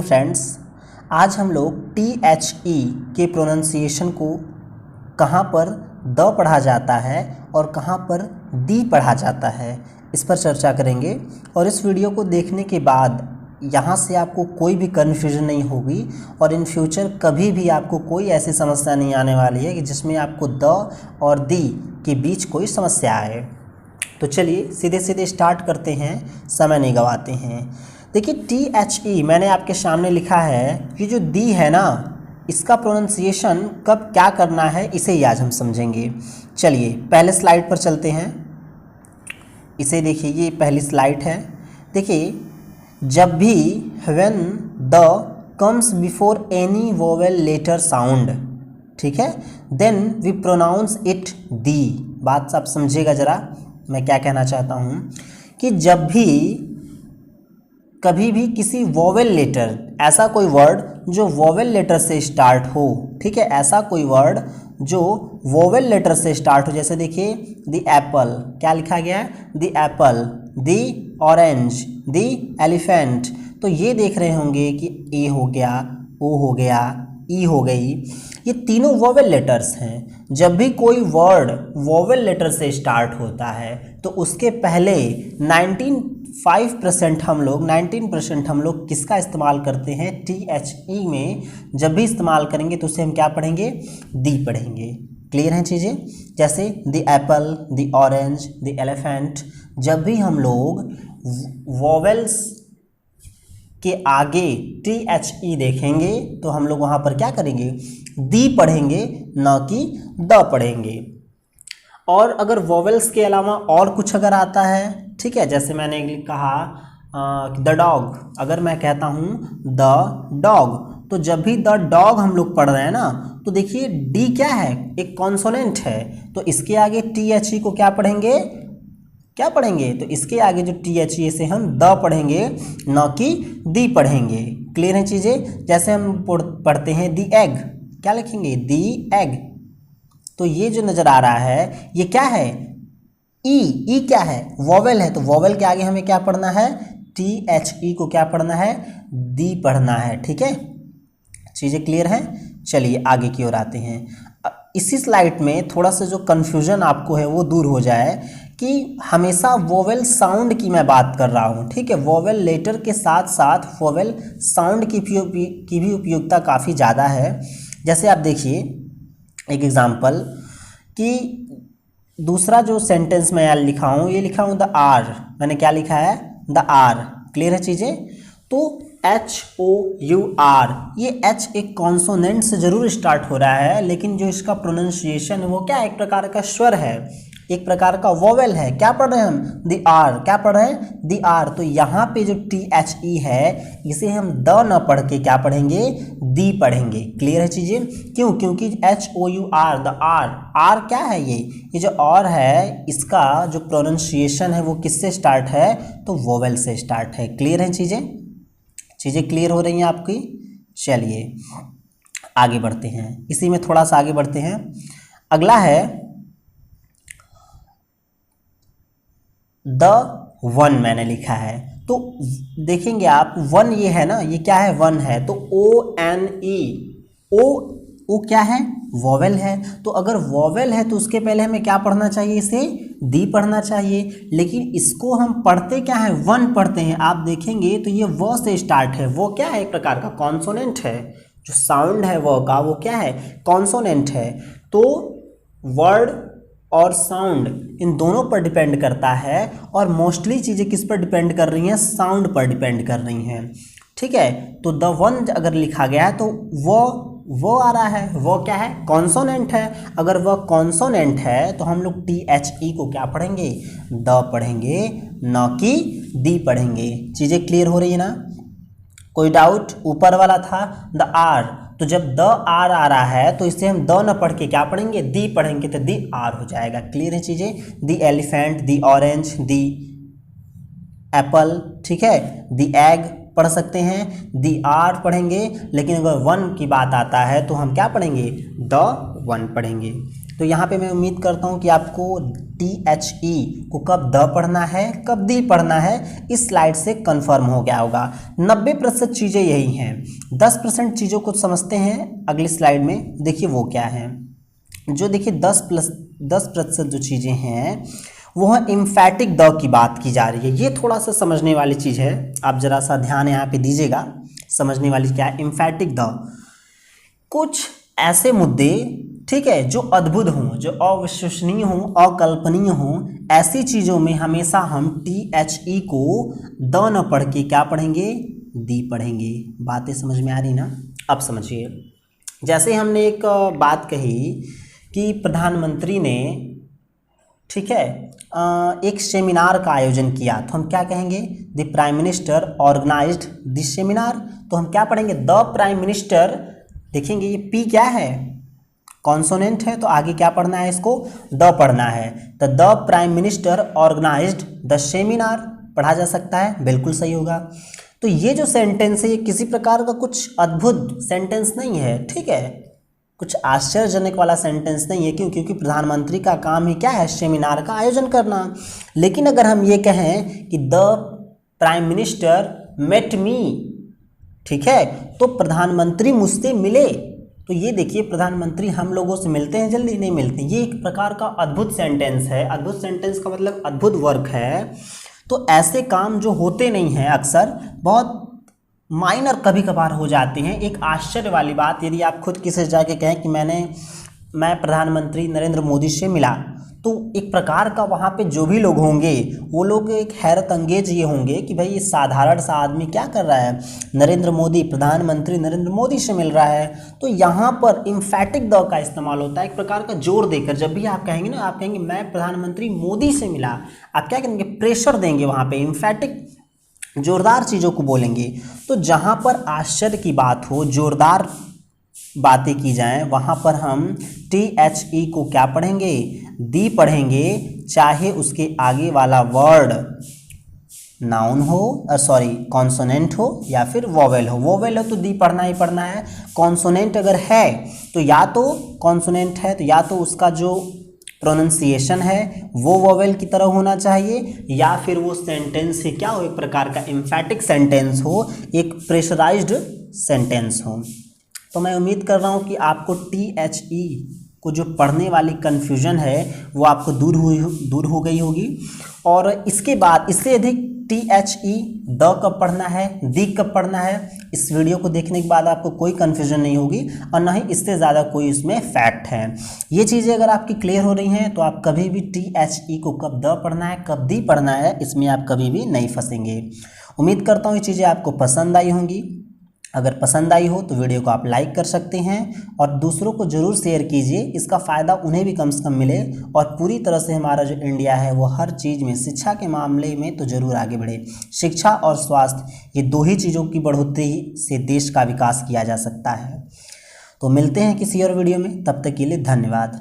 Friends, आज हम लोग THE के प्रोनाउंसिएशन को कहाँ पर द पढ़ा जाता है और कहाँ पर दी पढ़ा जाता है इस पर चर्चा करेंगे। और इस वीडियो को देखने के बाद यहाँ से आपको कोई भी कन्फ्यूजन नहीं होगी और इन फ्यूचर कभी भी आपको कोई ऐसी समस्या नहीं आने वाली है कि जिसमें आपको द और दी के बीच कोई समस्या आए। तो चलिए सीधे सीधे स्टार्ट करते हैं, समय नहीं गंवाते हैं। देखिए THE मैंने आपके सामने लिखा है, ये जो दी है ना, इसका प्रोनाउंसिएशन कब क्या करना है इसे ही आज हम समझेंगे। चलिए पहले स्लाइड पर चलते हैं। इसे देखिए, ये पहली स्लाइड है। देखिए, जब भी when the comes before any vowel letter sound, ठीक है, then we pronounce it the. बात आप समझिएगा ज़रा, मैं क्या कहना चाहता हूँ कि जब भी कभी भी किसी वोवेल लेटर, ऐसा कोई वर्ड जो वोवेल लेटर से स्टार्ट हो, ठीक है, ऐसा कोई वर्ड जो वोवेल लेटर से स्टार्ट हो, जैसे देखिए द एप्पल, क्या लिखा गया है, the Apple, the orange, the elephant. तो ये देख रहे होंगे कि ए हो गया, ओ हो गया, ई हो गई, ये तीनों वोवेल लेटर्स हैं। जब भी कोई वर्ड वोवेल लेटर से स्टार्ट होता है तो उसके पहले 19% हम लोग किसका इस्तेमाल करते हैं, THE में। जब भी इस्तेमाल करेंगे तो उसे हम क्या पढ़ेंगे, दी पढ़ेंगे। क्लियर हैं चीज़ें, जैसे the Apple, the orange, the elephant. जब भी हम लोग वोवेल्स के आगे THE देखेंगे तो हम लोग वहाँ पर क्या करेंगे, दी पढ़ेंगे, ना कि द पढ़ेंगे। और अगर वोवेल्स के अलावा और कुछ अगर आता है, ठीक है, जैसे मैंने कहा द डॉग, अगर मैं कहता हूँ द डॉग, तो जब भी द डॉग हम लोग पढ़ रहे हैं ना, तो देखिए डी क्या है, एक कॉन्सोनेंट है, तो इसके आगे THE को क्या पढ़ेंगे, क्या पढ़ेंगे, तो इसके आगे जो THE से हम द पढ़ेंगे, ना कि दी पढ़ेंगे। क्लियर है चीज़ें। जैसे हम पढ़ते हैं दी एग, क्या लिखेंगे, दी एग। तो ये जो नज़र आ रहा है ये क्या है, ई क्या है, वोवेल है, तो वोवेल के आगे हमें क्या पढ़ना है, THE को क्या पढ़ना है, दी पढ़ना है। ठीक है, चीज़ें क्लियर हैं। चलिए आगे की ओर आते हैं। इसी स्लाइड में थोड़ा सा जो कन्फ्यूजन आपको है वो दूर हो जाए कि हमेशा वोवेल साउंड की मैं बात कर रहा हूँ, ठीक है, वोवेल लेटर के साथ साथ वोवेल साउंड की भी उपयोगिता काफ़ी ज़्यादा है। जैसे आप देखिए एक एग्जांपल कि दूसरा जो सेंटेंस मैं यहाँ लिखा हूँ, ये लिखा हूँ द आर, मैंने क्या लिखा है, द आर। क्लियर है चीज़ें। तो HOUR, ये H एक कॉन्सोनेंट से ज़रूर स्टार्ट हो रहा है, लेकिन जो इसका प्रोनाउंसिएशन है वो क्या, एक प्रकार का स्वर है, एक प्रकार का वोवेल है। क्या पढ़ रहे हैं हम, द आर, क्या पढ़ रहे हैं, द आर। तो यहाँ पे जो THE है इसे हम द न पढ़ के क्या पढ़ेंगे, दी पढ़ेंगे। क्लियर है चीज़ें। क्यों, क्योंकि HOUR, द आर, आर क्या है, ये जो और है इसका जो प्रोनाउंसिएशन है वो किससे स्टार्ट है, तो वोवेल से स्टार्ट है। क्लियर है चीज़ें क्लियर हो रही हैं आपकी। चलिए आगे बढ़ते हैं, इसी में थोड़ा सा आगे बढ़ते हैं। अगला है द वन, मैंने लिखा है, तो देखेंगे आप वन ये है ना, ये क्या है, वन है, तो ONE, ओ क्या है, वोवेल है। तो अगर वोवेल है तो उसके पहले हमें क्या पढ़ना चाहिए, इसे दी पढ़ना चाहिए, लेकिन इसको हम पढ़ते क्या है, वन पढ़ते हैं। आप देखेंगे तो ये वो से स्टार्ट है, वो क्या है, एक प्रकार का कॉन्सोनेंट है, जो साउंड है वो का, वो क्या है, कॉन्सोनेंट है। तो वर्ड और साउंड इन दोनों पर डिपेंड करता है, और मोस्टली चीज़ें किस पर डिपेंड कर रही हैं, साउंड पर डिपेंड कर रही हैं। ठीक है, तो द वन अगर लिखा गया है तो वो आ रहा है, वो क्या है, कॉन्सोनेंट है। अगर वह कॉन्सोनेंट है तो हम लोग THE को क्या पढ़ेंगे, द पढ़ेंगे, ना कि दी पढ़ेंगे। चीज़ें क्लियर हो रही है ना, कोई डाउट। ऊपर वाला था द आर, तो जब द आर आ रहा है तो इसे हम द न पढ़ के क्या पढ़ेंगे, दी पढ़ेंगे, तो दी आर हो जाएगा। क्लियर है चीज़ें। The elephant, the orange, the Apple, ठीक है, द एग पढ़ सकते हैं, द आर पढ़ेंगे, लेकिन अगर वन की बात आता है तो हम क्या पढ़ेंगे, द वन पढ़ेंगे। तो यहाँ पे मैं उम्मीद करता हूँ कि आपको THE को कब द पढ़ना है कब दी पढ़ना है इस स्लाइड से कंफर्म हो गया होगा। 90% चीज़ें यही हैं, 10% चीज़ों को समझते हैं अगली स्लाइड में। देखिए वो क्या है, जो देखिए 10% जो चीज़ें हैं वो है एम्फैटिक द की बात की जा रही है। ये थोड़ा सा समझने वाली चीज़ है, आप ज़रा सा ध्यान यहाँ पे दीजिएगा। समझने वाली क्या है, एम्फैटिक द। कुछ ऐसे मुद्दे, ठीक है, जो अद्भुत हों, जो अविश्वसनीय हों, अकल्पनीय हों, ऐसी चीज़ों में हमेशा हम THE को द न पढ़ के क्या पढ़ेंगे, दी पढ़ेंगे। बातें समझ में आ रही ना? अब समझिए, जैसे हमने एक बात कही कि प्रधानमंत्री ने, ठीक है, एक सेमिनार का आयोजन किया, तो हम क्या कहेंगे, the prime minister organised this seminar. तो हम क्या पढ़ेंगे, द प्राइम मिनिस्टर। देखेंगे ये पी क्या है, कॉन्सोनेंट है, तो आगे क्या पढ़ना है, इसको द पढ़ना है। तो the prime minister organised the seminar पढ़ा जा सकता है, बिल्कुल सही होगा। तो ये जो सेंटेंस है ये किसी प्रकार का कुछ अद्भुत सेंटेंस नहीं है, ठीक है, कुछ आश्चर्यजनक वाला सेंटेंस नहीं है। क्यों? क्योंकि प्रधानमंत्री का काम ही क्या है, सेमिनार का आयोजन करना। लेकिन अगर हम ये कहें कि the prime minister met me, ठीक है, तो प्रधानमंत्री मुझसे मिले, तो ये देखिए प्रधानमंत्री हम लोगों से मिलते हैं, जल्दी नहीं मिलते। ये एक प्रकार का अद्भुत सेंटेंस है। अद्भुत सेंटेंस का मतलब अद्भुत वर्क है। तो ऐसे काम जो होते नहीं हैं, अक्सर बहुत माइनर कभी कभार हो जाते हैं। एक आश्चर्य वाली बात, यदि आप खुद किसी से जाके कहें कि मैं प्रधानमंत्री नरेंद्र मोदी से मिला, तो एक प्रकार का वहाँ पे जो भी लोग होंगे वो लोग एक हैरत अंगेज ये होंगे कि भाई ये साधारण सा आदमी क्या कर रहा है, नरेंद्र मोदी, प्रधानमंत्री नरेंद्र मोदी से मिल रहा है। तो यहाँ पर एम्फैटिक द का इस्तेमाल होता है, एक प्रकार का जोर देकर। जब भी आप कहेंगे ना, आप कहेंगे मैं प्रधानमंत्री मोदी से मिला, आप क्या करेंगे, प्रेशर देंगे वहाँ पे, एम्फैटिक जोरदार चीज़ों को बोलेंगे। तो जहाँ पर आश्चर्य की बात हो, जोरदार बातें की जाएं, वहाँ पर हम THE को क्या पढ़ेंगे, दी पढ़ेंगे, चाहे उसके आगे वाला वर्ड नाउन हो, कॉन्सोनेंट हो या फिर वोवेल हो। वोवेल हो तो दी पढ़ना ही पढ़ना है। कॉन्सोनेंट अगर है तो या तो कॉन्सोनेंट है तो या तो उसका जो प्रोनाउंसिएशन है वो वोवेल की तरह होना चाहिए, या फिर वो सेंटेंस ही क्या हो, एक प्रकार का एम्फैटिक सेंटेंस हो, एक प्रेशराइज्ड सेंटेंस हो। तो मैं उम्मीद कर रहा हूँ कि आपको THE को जो पढ़ने वाली कन्फ्यूजन है वो आपको दूर हो गई होगी। और इसके बाद इससे अधिक THE द कब पढ़ना है, दी कब पढ़ना है, इस वीडियो को देखने के बाद आपको कोई कन्फ्यूजन नहीं होगी और ना ही इससे ज़्यादा कोई इसमें फैक्ट है। ये चीज़ें अगर आपकी क्लियर हो रही हैं तो आप कभी भी THE को कब द पढ़ना है कब दी पढ़ना है इसमें आप कभी भी नहीं फंसेंगे। उम्मीद करता हूँ ये चीज़ें आपको पसंद आई होंगी। अगर पसंद आई हो तो वीडियो को आप लाइक कर सकते हैं और दूसरों को ज़रूर शेयर कीजिए, इसका फ़ायदा उन्हें भी कम से कम मिले और पूरी तरह से हमारा जो इंडिया है वो हर चीज़ में, शिक्षा के मामले में तो ज़रूर आगे बढ़े। शिक्षा और स्वास्थ्य, ये दो ही चीज़ों की बढ़ोतरी से देश का विकास किया जा सकता है। तो मिलते हैं किसी और वीडियो में, तब तक के लिए धन्यवाद।